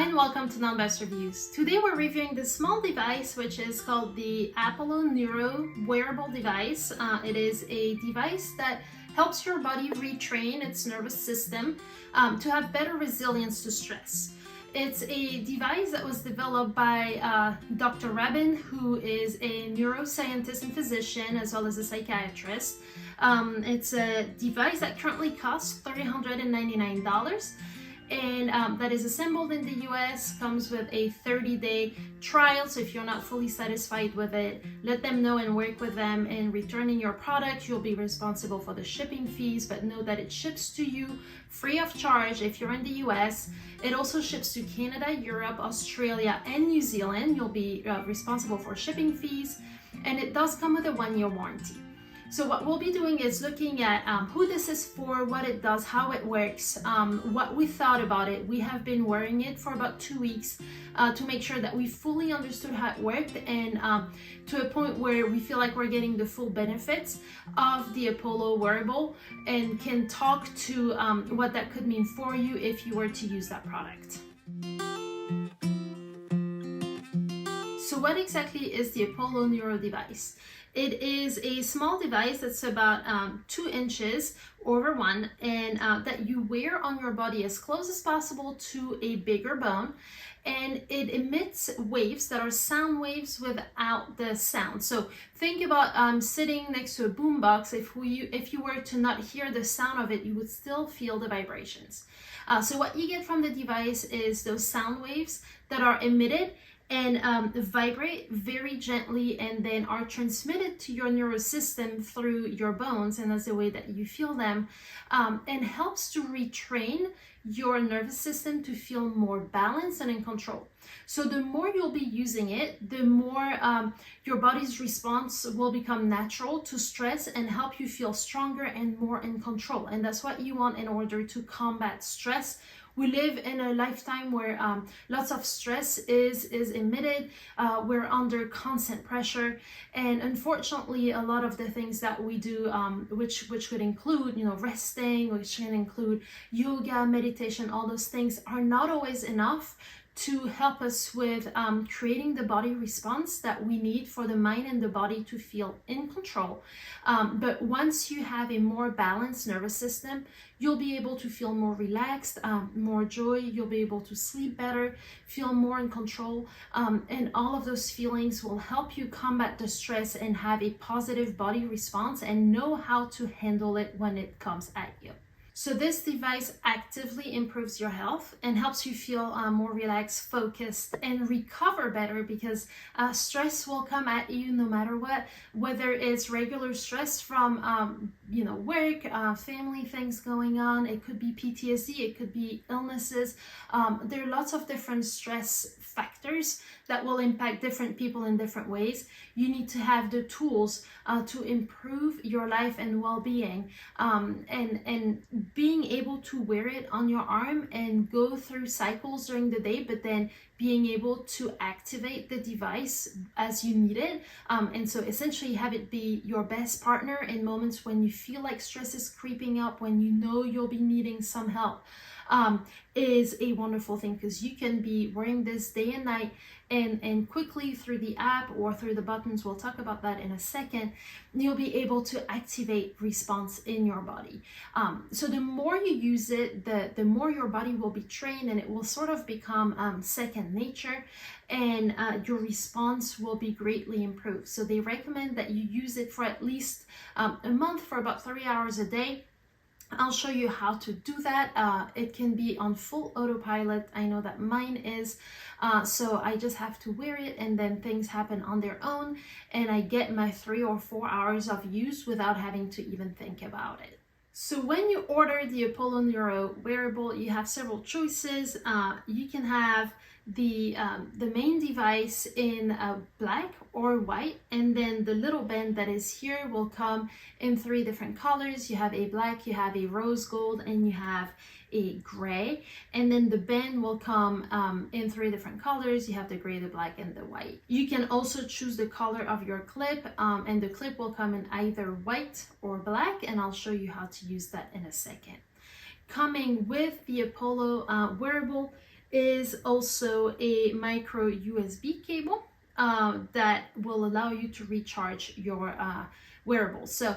Hi and welcome to Non-Best Reviews. Today we're reviewing this small device which is called the Apollo Neuro wearable device. It is a device that helps your body retrain its nervous system to have better resilience to stress. It's a device that was developed by Dr. Rabin, who is a neuroscientist and physician as well as a psychiatrist. It's a device that currently costs $399. And that is assembled in the US, comes with a 30-day trial. So if you're not fully satisfied with it, let them know and work with them in returning your product. You'll be responsible for the shipping fees, but know that it ships to you free of charge if you're in the US. It also ships to Canada, Europe, Australia, and New Zealand. You'll be responsible for shipping fees, and it does come with a 1-year warranty. So what we'll be doing is looking at who this is for, what it does, how it works, what we thought about it. We have been wearing it for about 2 weeks to make sure that we fully understood how it worked, and to a point where we feel like we're getting the full benefits of the Apollo Wearable and can talk to what that could mean for you if you were to use that product. So what exactly is the Apollo Neuro device? It is a small device that's about 2 inches over 1, and that you wear on your body as close as possible to a bigger bone, and it emits waves that are sound waves without the sound. So think about sitting next to a boombox. If you were to not hear the sound of it, you would still feel the vibrations. So what you get from the device is those sound waves that are emitted and vibrate very gently and then are transmitted to your nervous system through your bones, and that's the way that you feel them, and helps to retrain your nervous system to feel more balanced and in control. So the more you'll be using it, the more your body's response will become natural to stress and help you feel stronger and more in control. And that's what you want in order to combat stress. We live in a lifetime where lots of stress is emitted. We're under constant pressure, and unfortunately, a lot of the things that we do, which could include, resting, which can include yoga, meditation, all those things, are not always enough to help us with creating the body response that we need for the mind and the body to feel in control. But once you have a more balanced nervous system, you'll be able to feel more relaxed, more joy, you'll be able to sleep better, feel more in control, and all of those feelings will help you combat the stress and have a positive body response and know how to handle it when it comes at you. So this device actively improves your health and helps you feel more relaxed, focused, and recover better, because stress will come at you no matter what, whether it's regular stress from work, family things going on. It could be PTSD, it could be illnesses. There are lots of different stress factors that will impact different people in different ways. You need to have the tools to improve your life and well-being, and being able to wear it on your arm and go through cycles during the day, but then being able to activate the device as you need it, and so essentially have it be your best partner in moments when you feel like stress is creeping up, when you know you'll be needing some help, is a wonderful thing, because you can be wearing this day and night, and quickly through the app or through the buttons, we'll talk about that in a second, you'll be able to activate response in your body. So the more you use it, the more your body will be trained, and it will sort of become second nature, and your response will be greatly improved. So they recommend that you use it for at least a month, for about 3 hours a day. I'll show you how to do that. It can be on full autopilot. I know that mine is. So I just have to wear it, and then things happen on their own, and I get my 3 or 4 hours of use without having to even think about it. So when you order the Apollo Neuro wearable, you have several choices. You can have the main device in black or white, and then the little band that is here will come in 3 different colors. You have a black, you have a rose gold, and you have a gray, and then the band will come in 3 different colors. You have the gray, the black, and the white. You can also choose the color of your clip, and the clip will come in either white or black, and I'll show you how to use that in a second. Coming with the Apollo wearable, is also a micro USB cable that will allow you to recharge your wearable. So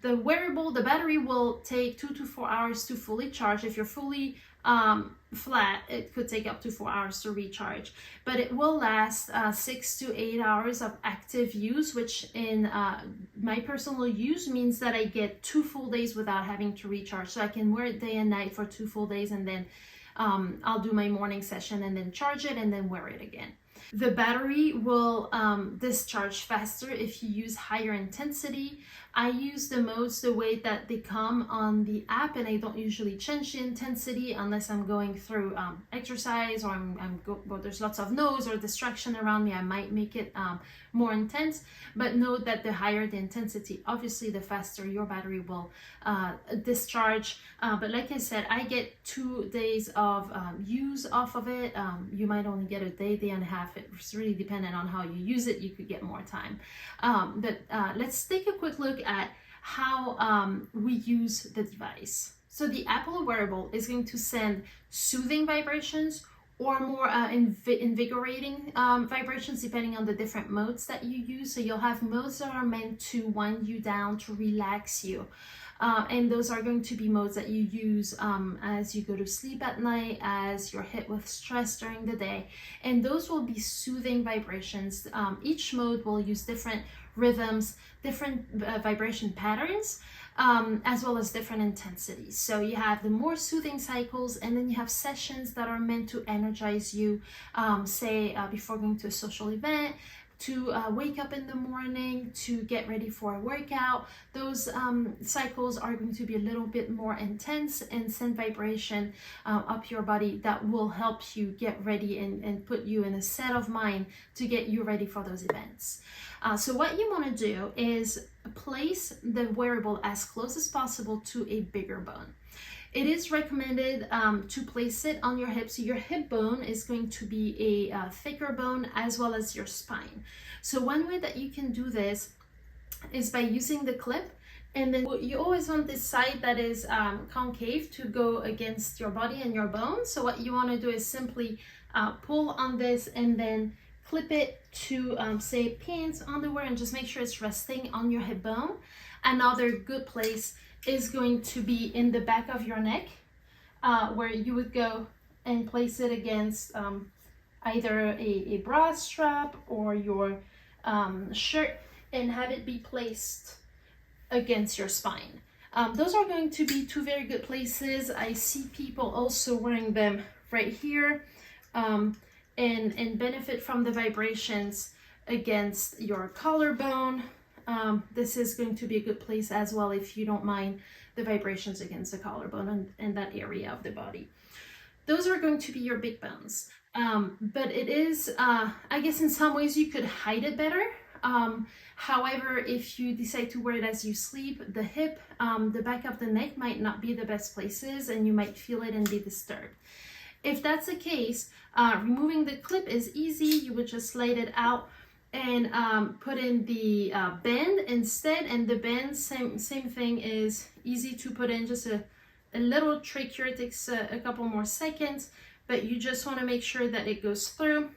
the wearable, the battery will take 2 to 4 hours to fully charge. If you're fully flat, it could take up to 4 hours to recharge, but it will last 6 to 8 hours of active use, which in my personal use means that I get 2 full days without having to recharge. So I can wear it day and night for 2 full days, and then I'll do my morning session and then charge it and then wear it again. The battery will discharge faster if you use higher intensity. I use the modes the way that they come on the app, and I don't usually change the intensity unless I'm going through exercise, or well, there's lots of noise or distraction around me. I might make it more intense, but note that the higher the intensity, obviously the faster your battery will discharge. But like I said, I get 2 days of use off of it. You might only get a day and a half. It's really dependent on how you use it. You could get more time. But let's take a quick look at how we use the device. So the Apollo Wearable is going to send soothing vibrations or more invigorating vibrations depending on the different modes that you use. So you'll have modes that are meant to wind you down, to relax you. And those are going to be modes that you use as you go to sleep at night, as you're hit with stress during the day. And those will be soothing vibrations. Each mode will use different rhythms, different vibration patterns, as well as different intensities. So you have the more soothing cycles, and then you have sessions that are meant to energize you, say before going to a social event, to wake up in the morning, to get ready for a workout. Those cycles are going to be a little bit more intense and send vibration up your body that will help you get ready and put you in a set of mind to get you ready for those events. So what you want to do is place the wearable as close as possible to a bigger bone. It is recommended to place it on your hip. So your hip bone is going to be a thicker bone, as well as your spine. So one way that you can do this is by using the clip, and then you always want this side that is concave to go against your body and your bone. So what you want to do is simply pull on this and then clip it to say pants, underwear, and just make sure it's resting on your hip bone. Another good place is going to be in the back of your neck, where you would go and place it against either a bra strap or your shirt, and have it be placed against your spine. Those are going to be 2 very good places. I see people also wearing them right here, and benefit from the vibrations against your collarbone. This is going to be a good place as well if you don't mind the vibrations against the collarbone and that area of the body. Those are going to be your big bones. But it is, I guess in some ways you could hide it better. However, if you decide to wear it as you sleep, the hip, the back of the neck might not be the best places, and you might feel it and be disturbed. If that's the case, removing the clip is easy. You would just slide it out and put in the band instead. And the band, same thing, is easy to put in. Just a little trick here. It takes a couple more seconds, but you just want to make sure that it goes through.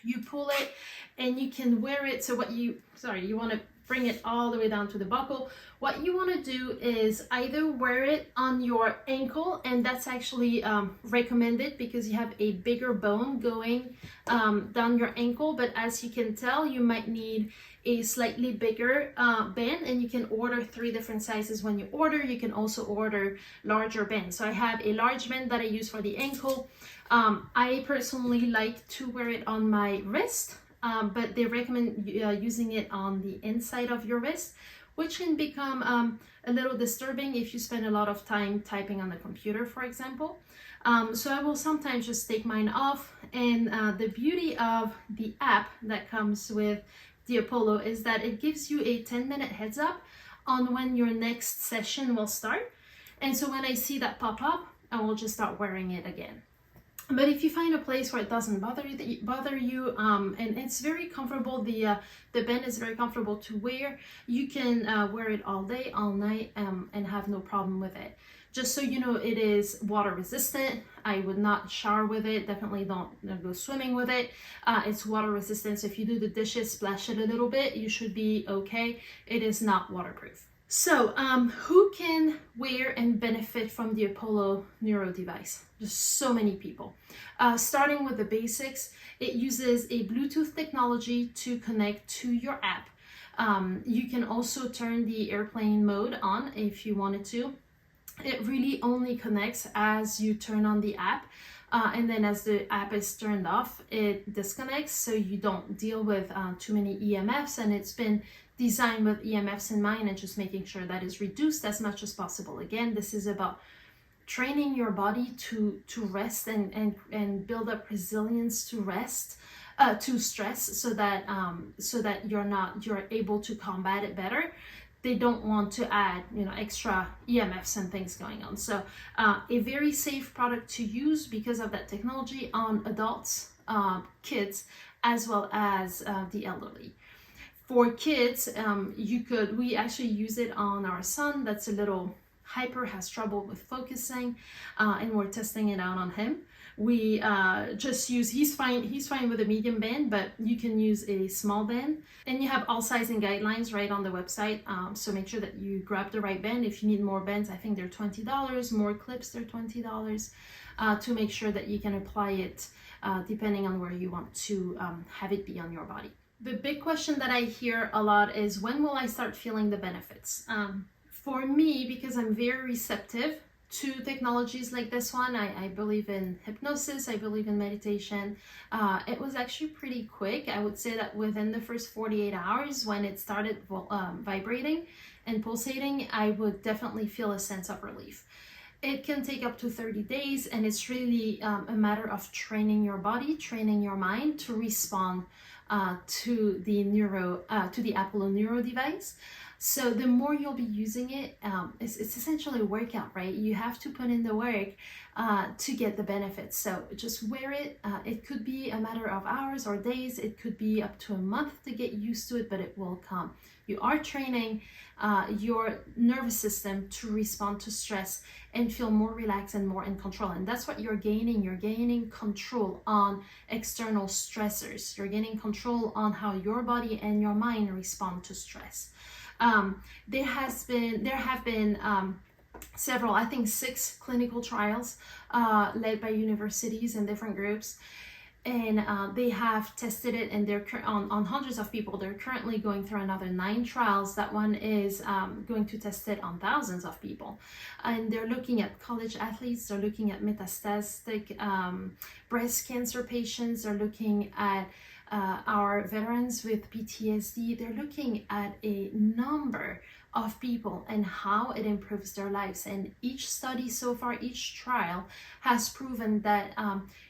You pull it and you can wear it. So you want to bring it all the way down to the buckle. What you want to do is either wear it on your ankle, and that's actually recommended because you have a bigger bone going down your ankle. But as you can tell, you might need a slightly bigger band, and you can order 3 different sizes when you order. You can also order larger bands. So I have a large band that I use for the ankle. I personally like to wear it on my wrist, but they recommend using it on the inside of your wrist, which can become a little disturbing if you spend a lot of time typing on the computer, for example. So I will sometimes just take mine off. And the beauty of the app that comes with the Apollo is that it gives you a 10-minute heads up on when your next session will start. And so when I see that pop up, I will just start wearing it again. But if you find a place where it doesn't bother you, and it's very comfortable, the band is very comfortable to wear, you can wear it all day, all night, and have no problem with it. Just so you know, it is water resistant. I would not shower with it. Definitely don't go swimming with it. It's water resistant, so if you do the dishes, splash it a little bit, you should be okay. It is not waterproof. So who can wear and benefit from the Apollo Neuro device? Just so many people. Starting with the basics, it uses a Bluetooth technology to connect to your app. You can also turn the airplane mode on if you wanted to. It really only connects as you turn on the app, and then as the app is turned off, it disconnects, so you don't deal with too many EMFs, and it's been designed with EMFs in mind and just making sure that is reduced as much as possible. Again, this is about training your body to rest and build up resilience to rest, to stress, so that you're able to combat it better. They don't want to add, extra EMFs and things going on. So a very safe product to use because of that technology on adults, kids, as well as the elderly. For kids, we actually use it on our son that's a little hyper, has trouble with focusing, and we're testing it out on him. We just use, he's fine with a medium band, but you can use a small band, and you have all sizing guidelines right on the website, so make sure that you grab the right band. If you need more bands, I think they're $20, more clips, they're $20, to make sure that you can apply it depending on where you want to have it be on your body. The big question that I hear a lot is, when will I start feeling the benefits? For me, because I'm very receptive to technologies like this one, I believe in hypnosis, I believe in meditation. It was actually pretty quick. I would say that within the first 48 hours, when it started vibrating and pulsating, I would definitely feel a sense of relief. It can take up to 30 days, and it's really a matter of training your body, training your mind to respond to the Apollo Neuro device. So the more you'll be using it, it's essentially a workout, right? You have to put in the work to get the benefits. So just wear it. It could be a matter of hours or days. It could be up to a month to get used to it, but it will come. You are training your nervous system to respond to stress and feel more relaxed and more in control. And that's what you're gaining. You're gaining control on external stressors. You're gaining control on how your body and your mind respond to stress. There have been several, I think 6 clinical trials led by universities and different groups, and they have tested it, and they're on hundreds of people. They're currently going through another 9 trials. That one is going to test it on thousands of people, and they're looking at college athletes, they're looking at metastatic breast cancer patients, they're looking at our veterans with PTSD. They're looking at a number of people and how it improves their lives. And each study so far, each trial has proven that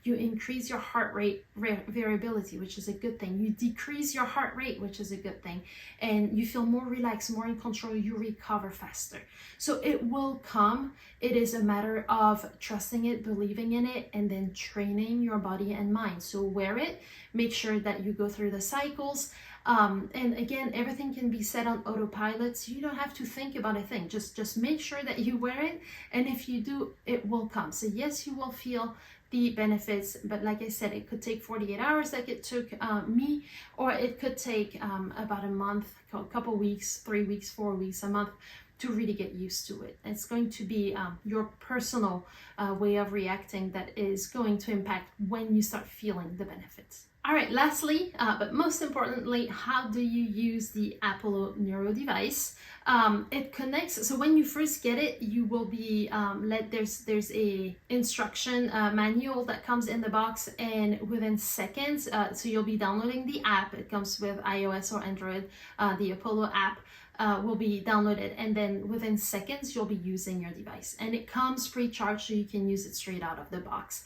you increase your heart rate variability, which is a good thing. You decrease your heart rate, which is a good thing. And you feel more relaxed, more in control, you recover faster. So it will come. It is a matter of trusting it, believing in it, and then training your body and mind. So wear it, make sure that you go through the cycles. And again, everything can be set on autopilot, so you don't have to think about a thing. Just make sure that you wear it, and if you do, it will come. So yes, you will feel the benefits, but like I said, it could take 48 hours like it took me, or it could take about a month, a couple weeks, 3 weeks, 4 weeks, a month to really get used to it. It's going to be your personal way of reacting that is going to impact when you start feeling the benefits. All right, lastly, but most importantly, how do you use the Apollo Neuro device? It connects, so when you first get it, you will be there's a instruction manual that comes in the box, and within seconds, so you'll be downloading the app. It comes with iOS or Android. The Apollo app will be downloaded, and then within seconds, you'll be using your device. And it comes pre-charged, so you can use it straight out of the box.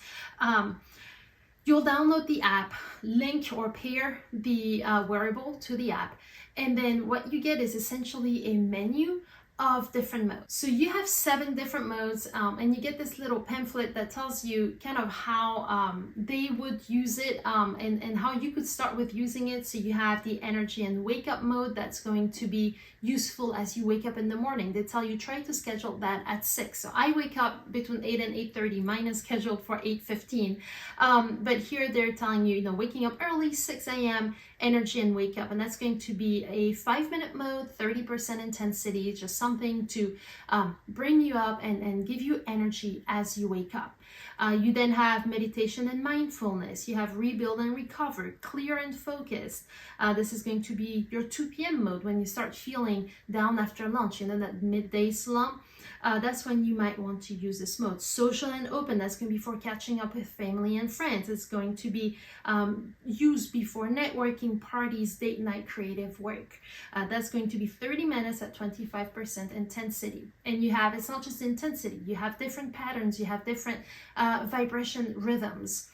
You'll download the app, link or pair the wearable to the app, and then what you get is essentially a menu of different modes. So you have 7 different modes, and you get this little pamphlet that tells you kind of how they would use it, and how you could start with using it. So you have the energy and wake up mode that's going to be useful as you wake up in the morning. They tell you try to schedule that at 6. So I wake up between 8 and 8:30. Mine is scheduled for 8:15. But here they're telling you, waking up early, 6 a.m., energy and wake up. And that's going to be a 5-minute mode, 30% intensity, just something to bring you up and give you energy as you wake up. You then have meditation and mindfulness. You have rebuild and recover, clear and focused. This is going to be your 2 p.m. mode when you start feeling down after lunch, that midday slump. That's when you might want to use this mode. Social and open, that's going to be for catching up with family and friends. It's going to be used before networking, parties, date night, creative work. That's going to be 30 minutes at 25% intensity. And it's not just intensity, you have different patterns, you have different vibration rhythms.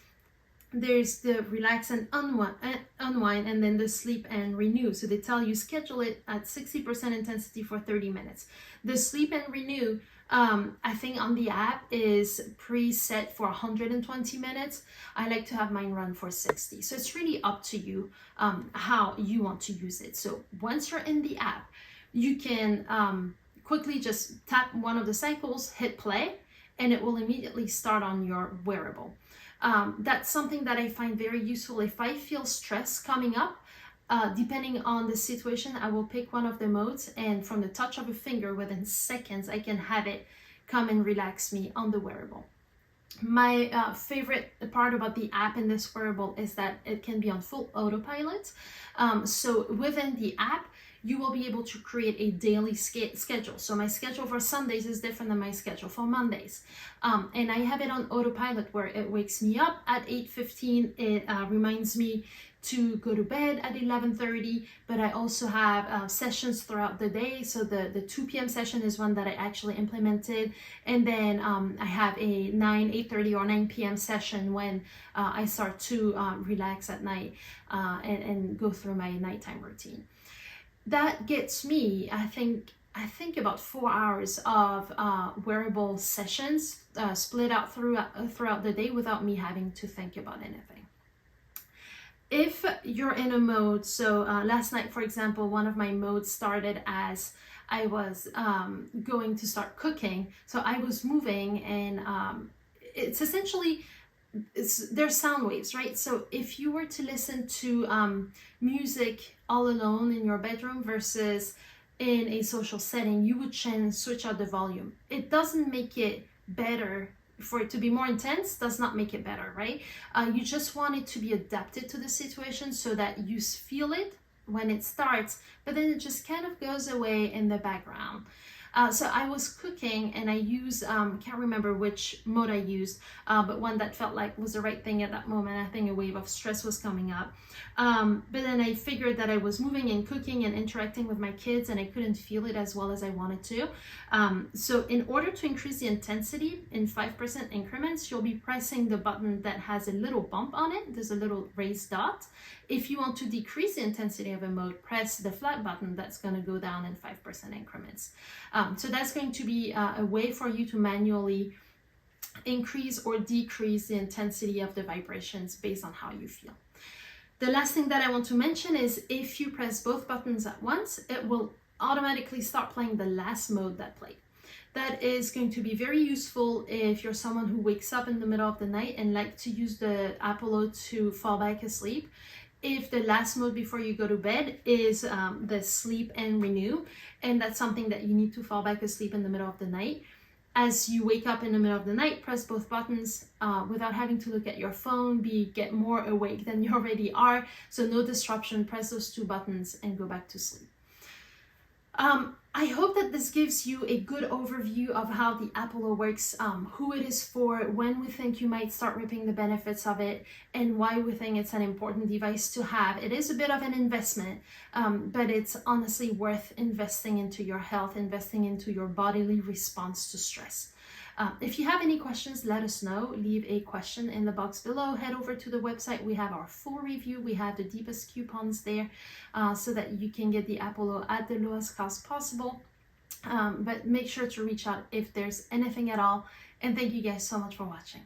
There's the relax and unwind, and then the sleep and renew. So they tell you schedule it at 60% intensity for 30 minutes. The sleep and renew, I think on the app is preset for 120 minutes. I like to have mine run for 60. So it's really up to you how you want to use it. So once you're in the app, you can quickly just tap one of the cycles, hit play, and it will immediately start on your wearable. That's something that I find very useful. If I feel stress coming up, depending on the situation, I will pick one of the modes, and from the touch of a finger, within seconds, I can have it come and relax me on the wearable. My favorite part about the app in this wearable is that it can be on full autopilot. So within the app, you will be able to create a daily schedule. So my schedule for Sundays is different than my schedule for Mondays. And I have it on autopilot where it wakes me up at 8:15. It reminds me to go to bed at 11:30, but I also have sessions throughout the day. So the 2 p.m. session is one that I actually implemented. And then I have a 8:30 or 9 p.m. session when I start to relax at night and go through my nighttime routine. That gets me, I think about 4 hours of wearable sessions split out throughout the day without me having to think about anything. If you're in a mode, so last night, for example, one of my modes started as I was going to start cooking. So I was moving, and it's essentially, there's sound waves, right? So if you were to listen to music all alone in your bedroom versus in a social setting, you would switch out the volume. It doesn't make it better. For it to be more intense does not make it better, right? You just want it to be adapted to the situation so that you feel it when it starts, but then it just kind of goes away in the background. So I was cooking, and I used, can't remember which mode I used, but one that felt like was the right thing at that moment. I think a wave of stress was coming up. But then I figured that I was moving and cooking and interacting with my kids, and I couldn't feel it as well as I wanted to. So in order to increase the intensity in 5% increments, you'll be pressing the button that has a little bump on it. There's a little raised dot. If you want to decrease the intensity of a mode, press the flat button that's going to go down in 5% increments. So that's going to be a way for you to manually increase or decrease the intensity of the vibrations based on how you feel. The last thing that I want to mention is if you press both buttons at once, it will automatically start playing the last mode that played. That is going to be very useful if you're someone who wakes up in the middle of the night and like to use the Apollo to fall back asleep. If the last mode before you go to bed is the sleep and renew, and that's something that you need to fall back asleep in the middle of the night, as you wake up in the middle of the night, press both buttons without having to look at your phone, get more awake than you already are. So no disruption, press those 2 buttons and go back to sleep. I hope that this gives you a good overview of how the Apollo works, who it is for, when we think you might start reaping the benefits of it, and why we think it's an important device to have. It is a bit of an investment, but it's honestly worth investing into your health, investing into your bodily response to stress. If you have any questions, let us know. Leave a question in the box below. Head over to the website. We have our full review. We have the deepest coupons there so that you can get the Apollo at the lowest cost possible. But make sure to reach out if there's anything at all. And thank you guys so much for watching.